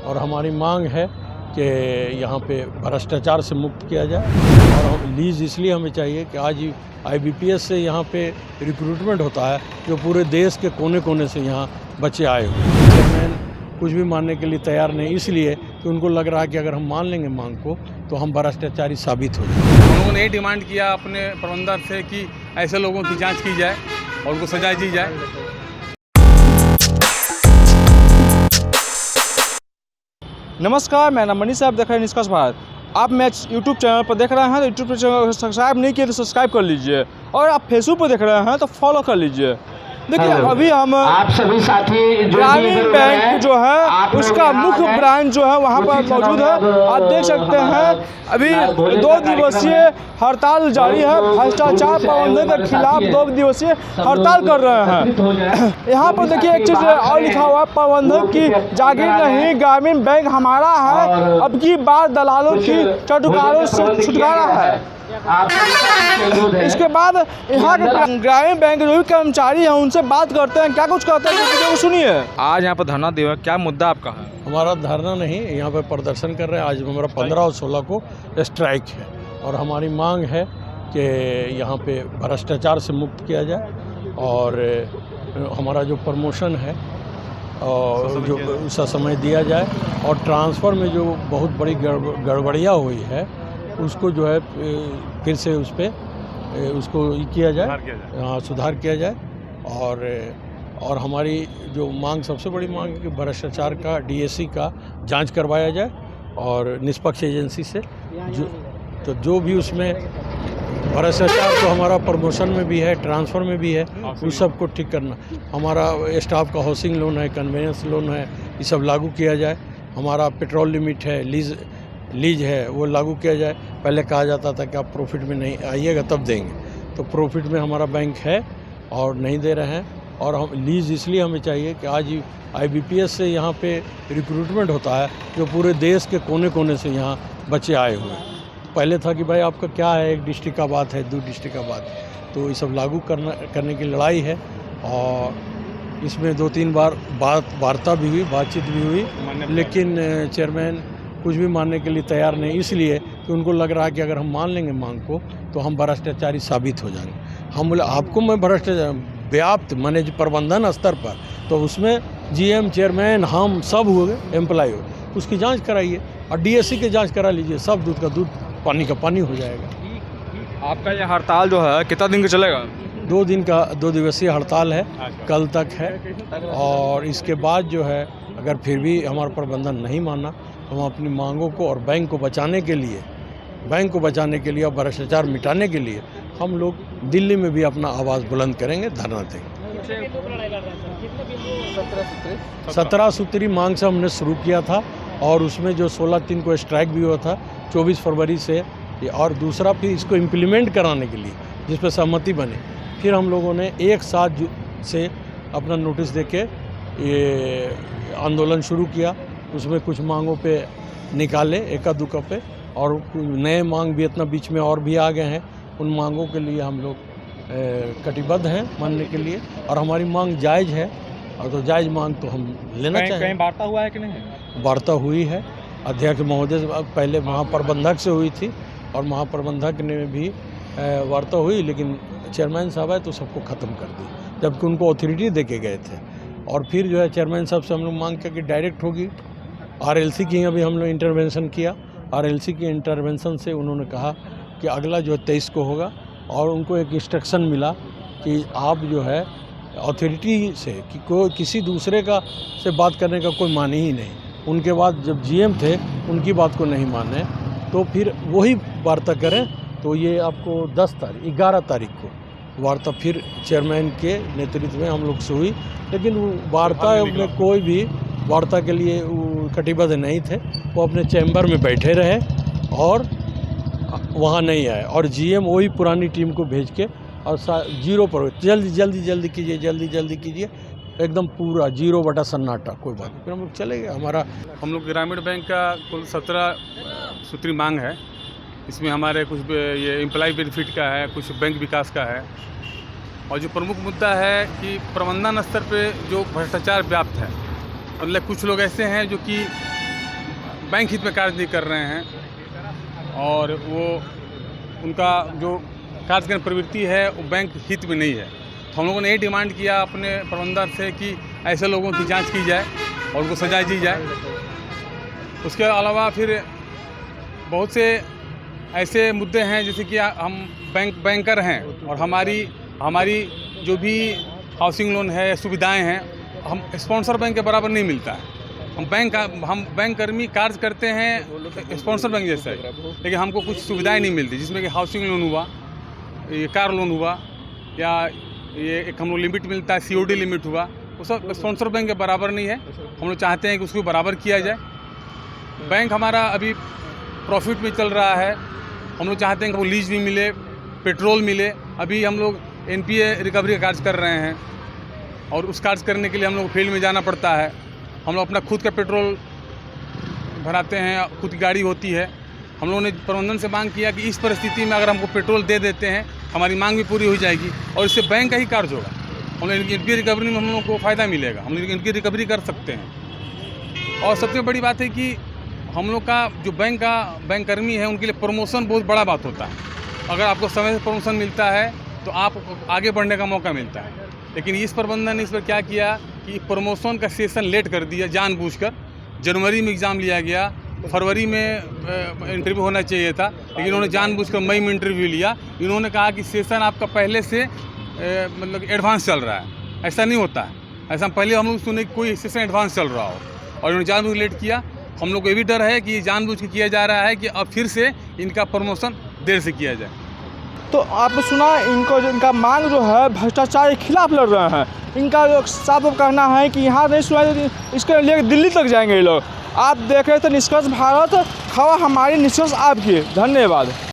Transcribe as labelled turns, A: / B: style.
A: और हमारी मांग है कि यहाँ पे भ्रष्टाचार से मुक्त किया जाए। और लीज इसलिए हमें चाहिए कि आज IBPS से यहाँ पे रिक्रूटमेंट होता है, जो पूरे देश के कोने कोने से यहाँ बच्चे आए हुए हैं। चेयरमैन कुछ भी मानने के लिए तैयार नहीं, इसलिए कि उनको लग रहा है कि अगर हम मान लेंगे मांग को तो हम भ्रष्टाचारी साबित हो जाएंगे।
B: हम लोगों ने ये डिमांड किया अपने प्रबंधक से कि ऐसे लोगों की जांच की जाए और उनको सजा दी जाए।
C: नमस्कार, मेरा नाम मनीष, आप देख रहे हैं निष्कर्ष भारत। आप मैं यूट्यूब चैनल पर देख रहे हैं तो यूट्यूब चैनल को सब्सक्राइब नहीं किए तो सब्सक्राइब कर लीजिए, और आप फेसबुक पर देख रहे हैं तो फॉलो कर लीजिए। देखिए, अभी हम
D: आप सभी साथी
C: ग्रामीण बैंक जो है उसका मुख्य ब्रांच जो है वहाँ पर मौजूद है। आप देख सकते हैं अभी 2 दिवसीय हड़ताल जारी है। भ्रष्टाचार प्रबंधन के खिलाफ 2 दिवसीय हड़ताल कर रहे हैं। यहाँ पर देखिए एक चीज़ और लिखा हुआ है, प्रबंधक की जागीर नहीं, ग्रामीण बैंक हमारा है, अब की बार दलालों की चटुकारों से छुटकारा है। इसके बाद यहाँ के ग्रामीण बैंक जो भी कर्मचारी हैं उनसे बात करते हैं, क्या कुछ कहते हैं वीडियो को सुनिए। आज यहाँ पर धरना दिया, क्या मुद्दा आपका है?
A: हमारा धरना नहीं, यहाँ पे प्रदर्शन कर रहे हैं। आज हमारा 15 और 16 को स्ट्राइक है और हमारी मांग है कि यहाँ पे भ्रष्टाचार से मुक्त किया जाए और हमारा जो प्रमोशन है और जो उसका समय दिया जाए, और ट्रांसफ़र में जो बहुत बड़ी गड़बड़ियाँ हुई है उसको जो है फिर से उस पर उसको किया जाए, सुधार किया जाए। और हमारी जो मांग, सबसे बड़ी मांग है कि भ्रष्टाचार का DSC का जांच करवाया जाए और निष्पक्ष एजेंसी से जो भी उसमें भ्रष्टाचार, तो हमारा प्रमोशन में भी है, ट्रांसफ़र में भी है, उस सब को ठीक करना। हमारा स्टाफ का हाउसिंग लोन है, कन्वेंस लोन है, ये सब लागू किया जाए। हमारा पेट्रोल लिमिट है, लीज है, वो लागू किया जाए। पहले कहा जाता था कि आप प्रॉफिट में नहीं आइएगा तब देंगे, तो प्रॉफिट में हमारा बैंक है और नहीं दे रहे हैं। और हम लीज इसलिए हमें चाहिए कि आज IBPS से यहाँ पे रिक्रूटमेंट होता है, जो पूरे देश के कोने कोने से यहाँ बच्चे आए हुए हैं। पहले था कि भाई आपका क्या है, 1 डिस्ट्रिक्ट का बात है, 2 डिस्ट्रिक्ट का बात है, तो ये सब लागू करने की लड़ाई है। और इसमें 2-3 बार वार्ता भी हुई, बातचीत भी हुई, लेकिन चेयरमैन कुछ भी मानने के लिए तैयार नहीं, इसलिए कि उनको लग रहा है कि अगर हम मान लेंगे मांग को तो हम भ्रष्टाचारी साबित हो जाएंगे। हम बोले आपको मैं भ्रष्टाचार व्याप्त माने प्रबंधन स्तर पर, तो उसमें GM, चेयरमैन, हम सब हो गए, एम्प्लॉय हो, उसकी जांच कराइए और DSC की जांच करा लीजिए, सब दूध का दूध, पानी का पानी हो जाएगा।
C: आपका ये हड़ताल जो है कितना दिन का चलेगा?
A: 2 दिन का 2 दिवसीय हड़ताल है, कल तक है। और इसके बाद जो है अगर फिर भी हमारा प्रबंधन नहीं माना, हम अपनी मांगों को और बैंक को बचाने के लिए और भ्रष्टाचार मिटाने के लिए हम लोग दिल्ली में भी अपना आवाज़ बुलंद करेंगे, धरना देंगे। 17 सूत्री मांग से हमने शुरू किया था और उसमें जो 16/3 को स्ट्राइक भी हुआ था, 24 फरवरी से, और दूसरा फिर इसको इम्प्लीमेंट कराने के लिए जिस पर सहमति बने, फिर हम लोगों ने एक साथ से अपना नोटिस देके ये आंदोलन शुरू किया। उसमें कुछ मांगों पे निकाले, एका-दुका पे, और नए मांग भी इतना बीच में और भी आ गए हैं। उन मांगों के लिए हम लोग कटिबद्ध हैं मानने के लिए, और हमारी मांग जायज़ है, और तो जायज़ मांग तो हम लेना चाहेंगे।
C: कहीं वार्ता हुआ है कि नहीं?
A: वार्ता हुई है, अध्यक्ष महोदय से, पहले महाप्रबंधक से हुई थी और महाप्रबंधक ने भी वार्ता हुई, लेकिन चेयरमैन साहब है तो सबको ख़त्म कर दी, जबकि उनको अथॉरिटी दे के गए थे। और फिर जो है चेयरमैन साहब से हम लोग मांग किया कि डायरेक्ट होगी। RLC की अभी हम लोग इंटरवेंशन किया, RLC की इंटरवेंशन से उन्होंने कहा कि अगला जो है 23 को होगा, और उनको एक इंस्ट्रक्शन मिला कि आप जो है अथॉरिटी से कि कोई किसी दूसरे का से बात करने का कोई माने ही नहीं। उनके बाद जब GM थे उनकी बात को नहीं माने तो फिर वही वार्ता करें। तो ये आपको 11 तारीख को वार्ता फिर चेयरमैन के नेतृत्व में हम लोग से हुई, लेकिन वो वार्ता में कोई भी वार्ता के लिए कटिबद्ध नहीं थे। वो अपने चैम्बर में बैठे रहे और वहाँ नहीं आए, और GM वही पुरानी टीम को भेज के और 0 पर जल्दी कीजिए, एकदम पूरा 0 सन्नाटा, कोई बात नहीं। फिर हम लोग चले गए।
B: हम लोग ग्रामीण बैंक का कुल 17 सूत्री मांग है। इसमें हमारे कुछ ये एम्प्लॉय बेनिफिट का है, कुछ बैंक विकास का है, और जो प्रमुख मुद्दा है कि प्रबंधन स्तर पे जो भ्रष्टाचार व्याप्त है। मतलब कुछ लोग ऐसे हैं जो कि बैंक हित में कार्य नहीं कर रहे हैं और वो उनका जो कार्य करने प्रवृत्ति है वो बैंक हित में नहीं है। तो हम लोगों ने ये डिमांड किया अपने प्रबंधन से कि ऐसे लोगों की जांच की जाए और उनको सजा दी जाए। उसके अलावा फिर बहुत से ऐसे मुद्दे हैं जैसे कि हम बैंकर हैं और हमारी जो भी हाउसिंग लोन है, सुविधाएं हैं, हम स्पॉन्सर बैंक के बराबर नहीं मिलता है। हम बैंक कर्मी कार्य करते हैं स्पॉन्सर बैंक जैसा, लेकिन हमको कुछ सुविधाएं नहीं मिलती, जिसमें कि हाउसिंग लोन हुआ, ये कार लोन हुआ, या ये एक हम लोग लिमिट मिलता है, COD लिमिट हुआ, वो सब स्पॉन्सर बैंक के बराबर नहीं है। हम लोग चाहते हैं कि उसको बराबर किया जाए। बैंक हमारा अभी प्रॉफिट में चल रहा है। हम लोग चाहते हैं कि वो लीज भी मिले, पेट्रोल मिले। अभी हम लोग NPA रिकवरी का कार्य कर रहे हैं और उस कार्य करने के लिए हम लोग फील्ड में जाना पड़ता है। हम लोग अपना खुद का पेट्रोल भराते हैं, खुद की गाड़ी होती है। हम लोगों ने प्रबंधन से मांग किया कि इस परिस्थिति में अगर हमको पेट्रोल दे देते हैं, हमारी मांग भी पूरी हो जाएगी और इससे बैंक का ही कार्य होगा। हम लोग NPA रिकवरी में हम लोगों को फ़ायदा मिलेगा, हम लोग NPA रिकवरी कर सकते हैं। और सबसे बड़ी बात है कि हम लोग का जो बैंक कर्मी है, उनके लिए प्रमोशन बहुत बड़ा बात होता है। अगर आपको समय से प्रमोशन मिलता है तो आप आगे बढ़ने का मौका मिलता है। लेकिन इस प्रबंधन ने इस पर क्या किया कि प्रमोशन का सेशन लेट कर दिया जानबूझकर। जनवरी में एग्ज़ाम लिया गया, फरवरी में इंटरव्यू होना चाहिए था, लेकिन इन्होंने जानबूझकर मई में इंटरव्यू लिया। इन्होंने कहा कि सेशन आपका पहले से मतलब एडवांस चल रहा है। ऐसा नहीं होता है। ऐसा पहले हम लोग सुने कि कोई सेशन एडवांस चल रहा हो और इन्होंने जानबूझ लेट किया। हम लोग को ये भी डर है कि जानबूझ के किया जा रहा है कि अब फिर से इनका प्रमोशन देर से किया जाए।
C: तो आपने सुना इनका मांग जो है भ्रष्टाचार के खिलाफ लड़ रहे हैं। इनका जो साफ कहना है कि यहाँ नहीं सुना, इसके लिए दिल्ली तक जाएंगे ये लोग। आप देख रहे थे निष्कर्ष भारत, खबर हमारी, निष्कर्ष आपकी। धन्यवाद।